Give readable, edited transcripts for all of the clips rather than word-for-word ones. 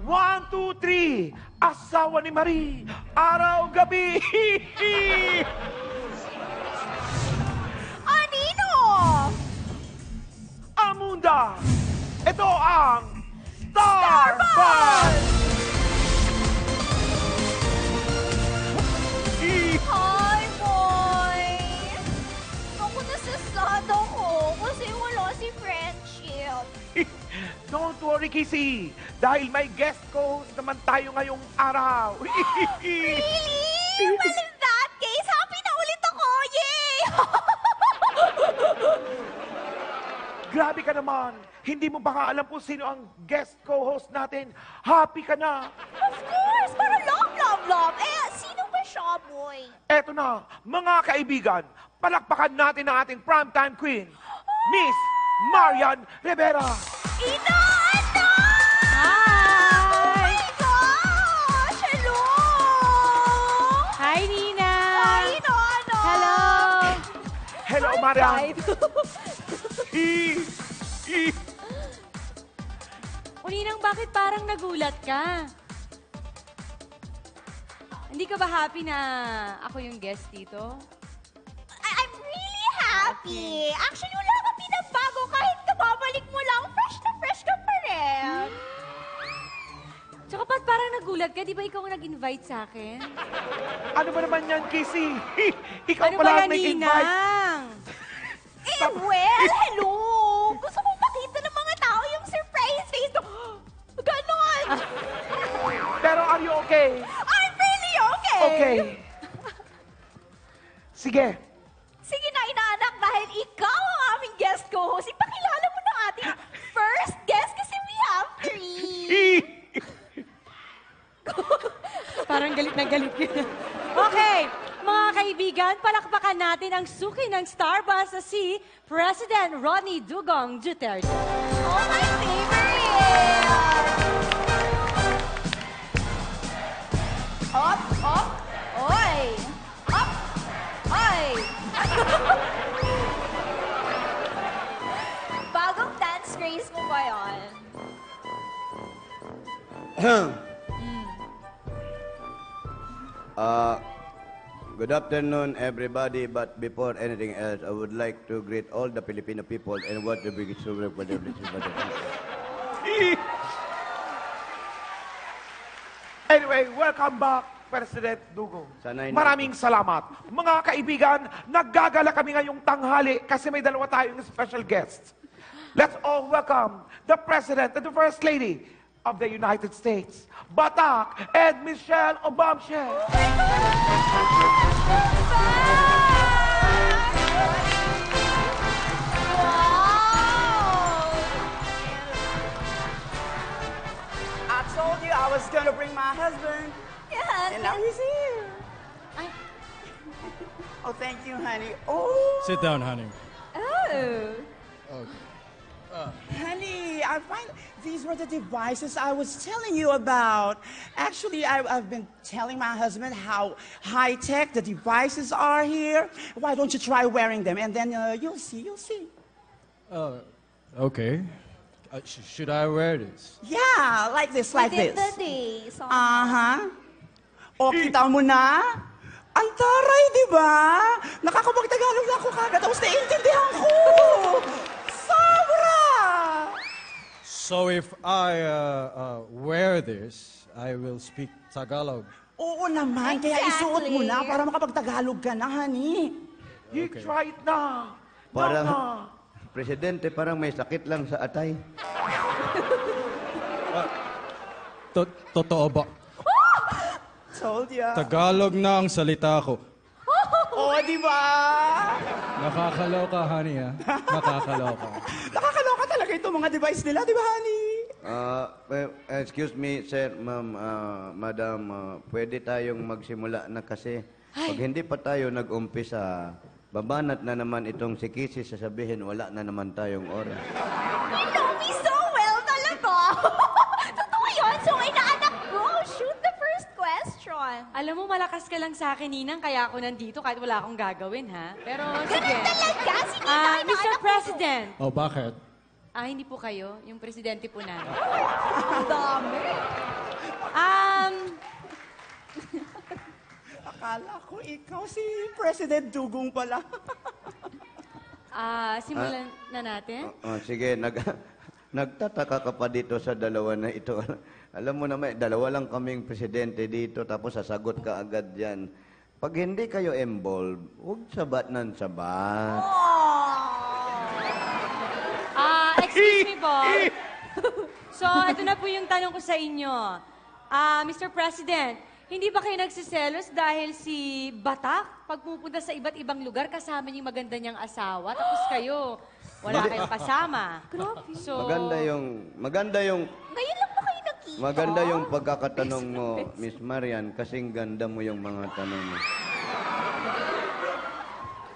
1, 2, 3. Asawa ni Marie. Araw-gabi. Anino? Amunda. Ito ang Starbuzz! Hi, boy! Ako nasasad ako kasi wala si friendship. Don't worry, Kissy. Dahil may guest host naman tayo ngayong araw. Really? Well, in that case, happy na ulit ako! Yay! Grabe ka naman. Hindi mo baka alam kung sino ang guest co-host natin. Happy ka na. Of course! Para love! Sino ba siya, boy? Eto na, mga kaibigan, palakpakan natin ang ating primetime queen, Miss Marian Rivera. Ina! Ano? Hi! Oh my gosh! Hello! Hi, Nina! Hi, Ino! Ano? Hello! Hello, Marian. O, Ninang, bakit parang nagulat ka? Hindi ka ba happy na ako yung guest dito? I'm really happy. Actually, wala ka pinabago kahit kababalik mo lang. Fresh ka pa rin. Tsaka ba't parang nagulat ka? Di ba ikaw ang nag-invite sa akin? Ano ba naman yan, Kissy? Ikaw Ano pala ba ang yan, nag-invite. Ninang? Well, hello! Gusto kong makita ng mga tao yung surprise face ko. Ganon! Pero are you okay? I'm really okay! Okay. Sige. Sige na, inaanak, dahil ikaw ang aming guest co-host. Ipakilala mo na ating first guest kasi we have 3. Parang galit na galit ka. Okay, mga kaibigan, palakpakan natin ang suki ng Starbuzz na si President Rodney Dugong Duterte. Oh, my favorite! Up! Oy! Up! Oy! Bagong dance craze mo ba yun? Good afternoon, everybody. But before anything else, I would like to greet all the Filipino people and what the biggest for the Anyway, welcome back, President Dugong. Sanay na Maraming salamat. Mga kaibigan, naggagala kami ngayong tanghali kasi may dalawa tayong special guests. Let's all welcome the President and the First Lady of the United States, Batak and Michelle Obamshe. Wow! I told you I was going to bring my husband, Yes. and now he's here. Ay. Oh, thank you, honey. Oh, Sit down, honey. Oh. honey, I find these were the devices I was telling you about. Actually, I've been telling my husband how high-tech the devices are here. Why don't you try wearing them, and then you'll see, Okay. Should I wear this? Yeah, like this, like Within this. the days. Uh-huh. O, kita mo na? Ang taray, di ba? Nakakapagtagalog na ako kagad, tapos naiintindihan ko. Sobra! So if I wear this, I will speak Tagalog. Oo naman, kaya isuot mo na Exactly. para makapagtagalog ka na, honey. You Okay. try it na. Parang, Na. Presidente, parang may sakit lang sa atay. Totoo ba? Told ya. Tagalog na ang salita ko. Oo, di ba? Nakakaloka, honey, ha? Nakakaloka. Nakakaloka talaga itong mga device nila, di ba, honey? Excuse me, sir, ma'am, madam, pwede tayong magsimula na kasi pag hindi pa tayo nag-umpisa, babanat na naman itong si Kissy, sasabihin wala na naman tayong oras. You know me so well talaga. Totoo yun. So, inaanak ko. Shoot the first question. Alam mo, malakas ka lang sa akin, Ninang, kaya ako nandito kahit wala akong gagawin, ha? Pero, sige. Ganun talaga. Sige na, Mr. inaanak ko. President. Oh, bakit? Hindi po kayo. Yung presidente po namin. Ang dami. Akala ko ikaw si President Dugong pala. Simulan na natin. Sige, nagtataka ka pa dito sa dalawa na ito. Alam mo naman, dalawa lang kaming presidente dito, tapos sasagot ka agad yan. Pag hindi kayo involved, huwag sabat ng sabat. Excuse me po. So, ito na po yung tanong ko sa inyo. Mr. President, hindi ba kayo nagsiselos dahil si Batak, pag pupunta sa iba't ibang lugar, kasama niyo yung maganda niyang asawa, tapos kayo, wala kayong kasama. Grabe. So, Maganda yung Ngayon lang ba kayo nakita? Maganda yung pagkakatanong mo, Miss Marian, kasing ganda mo yung mga tanong mo.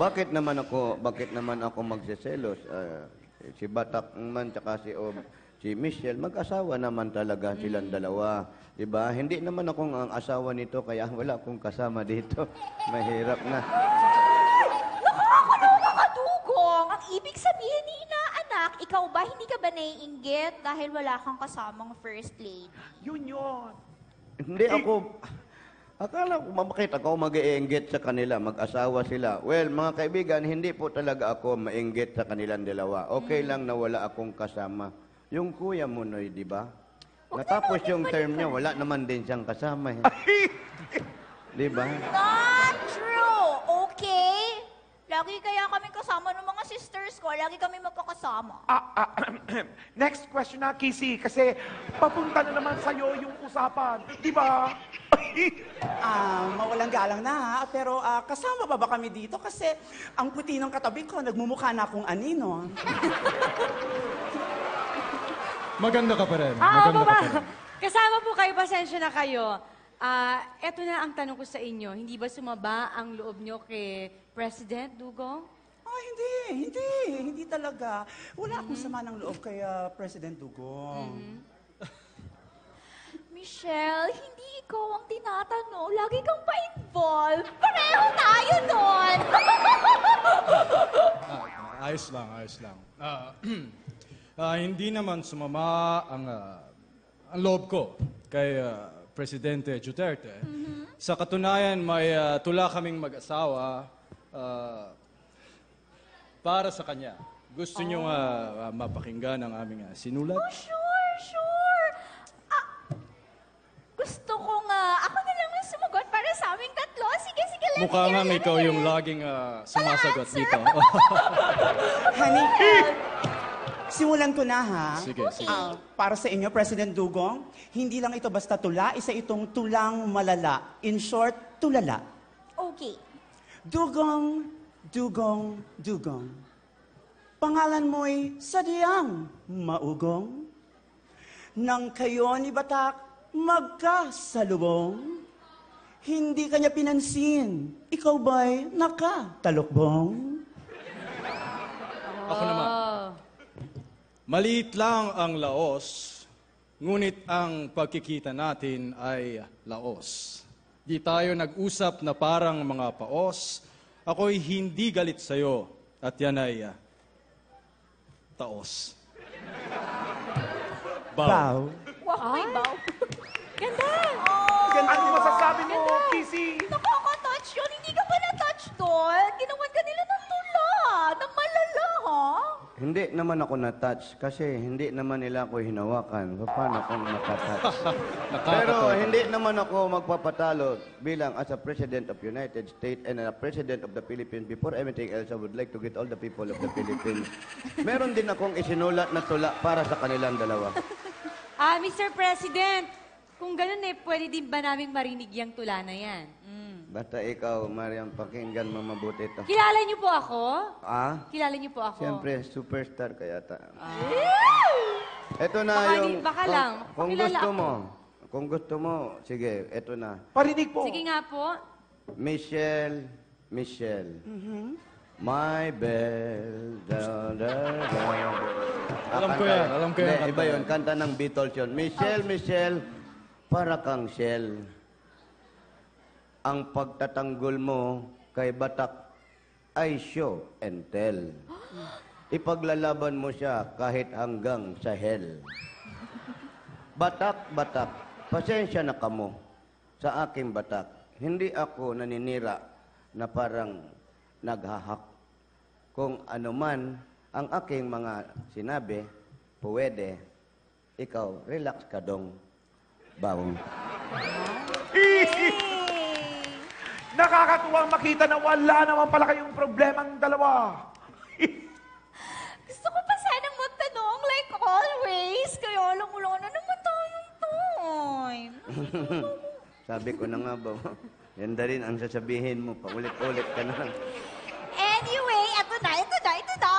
Bakit naman ako magsiselos? Si Batak man tsaka si Michelle, mag-asawa naman talaga silang dalawa. Diba? Hindi naman akong ang asawa nito, kaya wala akong kasama dito. Mahirap na. Nakakaloka ka, Dugong! Ang ibig sabihin ni inaanak, ikaw ba hindi ka ba naiinggit dahil wala kang kasamang first lady? Yun. Hindi ako... Akala ko, bakit ako mag-iinggit sa kanila, mag-asawa sila. Well, mga kaibigan, hindi po talaga ako mainggit sa kanilang dalawa. Okay lang na wala akong kasama. Yung kuya mo, Noy, di ba? Natapos yung term niya, wala naman din siyang kasama. Di ba? Not true, okay? Lagi kaya kami kasama ng mga sisters ko. Lagi kami magkakasama. Next question na, Kissy, kasi papunta na naman sa'yo yung usapan. Di ba? Mawalang galang na ha, pero kasama ba kami dito? Kasi ang puti ng katabi ko, nagmumukha na akong anino. Maganda ka pa rin. Opo Maganda ka ba? pa rin. Kasama po kayo, pasensya na kayo. Eto na ang tanong ko sa inyo. Hindi ba sumaba ang loob nyo kay President Dugong? Hindi talaga. Wala akong sama ng loob kay President Dugong. Michelle, hindi ikaw ang tinatanong. Lagi kang pa-involve. Pareho tayo doon. Ayos lang. Hindi naman sumama ang loob ko kay Presidente Duterte. Sa katunayan, may tula kaming mag-asawa para sa kanya. Gusto nyo mapakinggan ang aming sinulat? Sure. Gusto ko nga. Ako na lang ang sumagot para sa aming tatlo. Sige, let's Mukha hear nga it. ikaw yung laging sumasagot dito. Honey, simulan ko na ha. Sige. Para sa inyo, President Dugong, hindi lang ito basta tula, isa itong tulang malala. In short, tulala. Okay. Dugong. Pangalan mo'y sadyang maugong. Nang kayo ni Batak magkasalubong, hindi kanya pinansin, ikaw ba'y nakatalukbong? Ako naman. Maliit lang ang laos, ngunit ang pagkikita natin ay laos. Di tayo nag-usap na parang mga paos, ako'y hindi galit sa'yo, at yan ay taos. Bow. Wow, may bow. Ganda! Ano masasabi mo, Kissy? Nakaka-touch yun. Hindi ka ba na-touch doon? Ginawan ka nila ng tula. Ng malala, ha? Hindi naman ako na-touch kasi hindi naman nila ako hinawakan. Paano kung nakatouch? Pero hindi naman ako magpapatalo bilang as a President of United States and a President of the Philippines. Before everything else, I would like to greet all the people of the Philippines. Meron din akong isinulat na tula para sa kanilang dalawa. Mr. President, kung ganun pwede din ba naming marinig yung tula na yan? Basta ikaw, Mariam, pakinggan mo mabuti ito. Kilala niyo po ako? Kilala niyo po ako? Siyempre, superstar ka yata. Ito na Baka yung... baka lang. Kung Pakilala gusto ako. mo, kung gusto mo, sige, ito na. Parinig po. Sige nga po. Michelle. My bell, da, da, da. Alam ko yan, alam ko yan. Hindi, iba yun, kanta ng Beatles yun. Michelle, para kang Shell. Ang pagtatanggol mo kay Batak ay show and tell. Ipaglalaban mo siya kahit hanggang sa hell. Batak, pasensya na kamo sa aking Batak. hindi ako naninira na parang naghahak. Kung ano man ang aking mga sinabi, pwede, ikaw, relax ka dong, bawang. Nakakatuwang makita na wala naman pala kayong problemang dalawa. Gusto ko pa sanang magtanong like always. Kaya alam mo lang na naman tayong time. Sabi ko na nga ba, yan na rin ang sasabihin mo, paulit-ulit ka na lang. Anyway, ito na.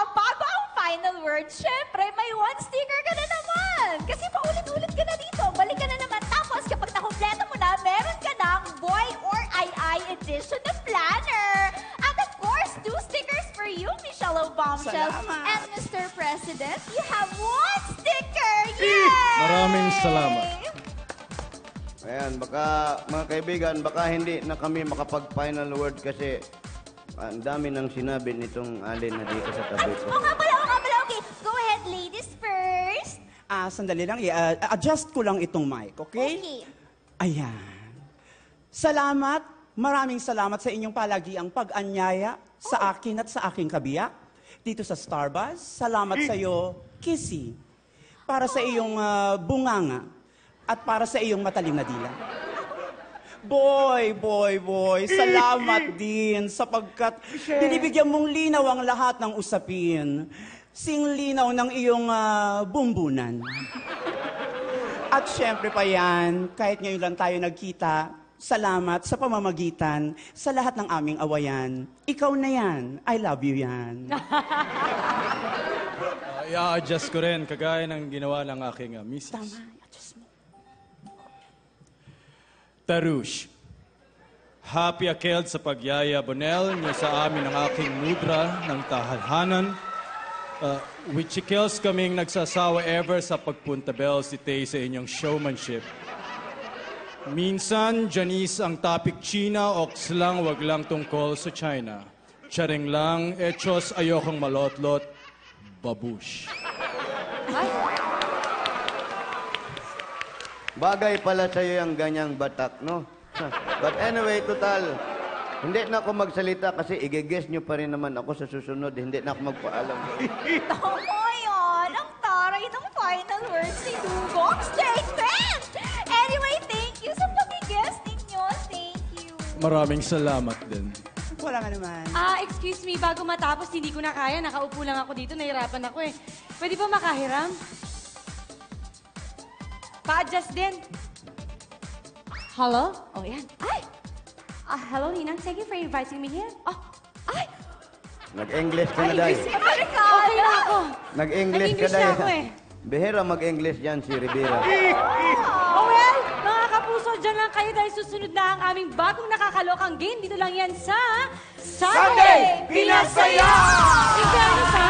Bago ang final word, syempre, may one sticker ka na naman. Kasi paulit-ulit ka na dito. Balik ka na naman. Tapos, kapag nakumpleto mo na, meron ka ng Boy or I edition na planner. And of course, 2 stickers for you, Michelle O'Bombshell. Salamat. And Mr. President, you have 1 sticker. Yay! Maraming salamat. Ayan, baka, mga kaibigan, baka hindi na kami makapag-final word kasi ang dami nang sinabi nitong alin na dito sa tabi ko. Oo nga pala. Okay, go ahead, ladies first. Sandali lang, adjust ko lang itong mic, okay? Okay. Ayan. Salamat, maraming salamat sa inyong palagiang pag-anyaya sa akin at sa aking kabiyak dito sa Starbuzz. Salamat sa iyo, Kissy, para sa iyong bunganga at para sa iyong matalim na dila. Boy, salamat din sapagkat binibigyan mong linaw ang lahat ng usapin. Sing linaw ng iyong bumbunan. At syempre pa yan, kahit ngayon lang tayo nagkita, salamat sa pamamagitan sa lahat ng aming awayan. Ikaw na yan. I love you yan. I-adjust ko rin, kagaya ng ginawa ng aking misis. Tama, adjust mo. Tarush, happy akeld sa pagyaya Bonel niyo sa amin ang aking mudra ng tahanan. With chikels kaming nagsasawa ever sa pagpunta bells ite sa inyong showmanship. Minsan, Janice ang topic China, ox lang, wag lang tungkol sa China. Charing lang, echos ayokong malotlot, babush. Bagay pala sa'yo yung ganyang batak, no? But anyway, total, hindi na ako magsalita kasi i-guess nyo pa rin naman ako sa susunod. Hindi na ako magpaalam. Tama yan. Ang taray ng final words ni Dugong Statement. Anyway, thank you sa pag-guest ninyo. Thank you. Maraming salamat din. Wala nga naman. Excuse me, bago matapos, hindi ko na kaya. Nakaupo lang ako dito, nahirapan ako eh. Pwede ba makahiram? Pa-adjust din. Hello? Oh, yan. Ay! Hello, Ninang. Thank you for inviting me here. Oh, ay! Nag-English ka na, Day. Okay na ako. Nag-English ka, Nag-English na Day. ako eh. Bihira mag-English dyan si Rivera. Oh well, mga kapuso, dyan lang kayo dahil susunod na ang aming bagong nakakalokang game. Dito lang yan sa Sunday Pinasaya! Ikaw sa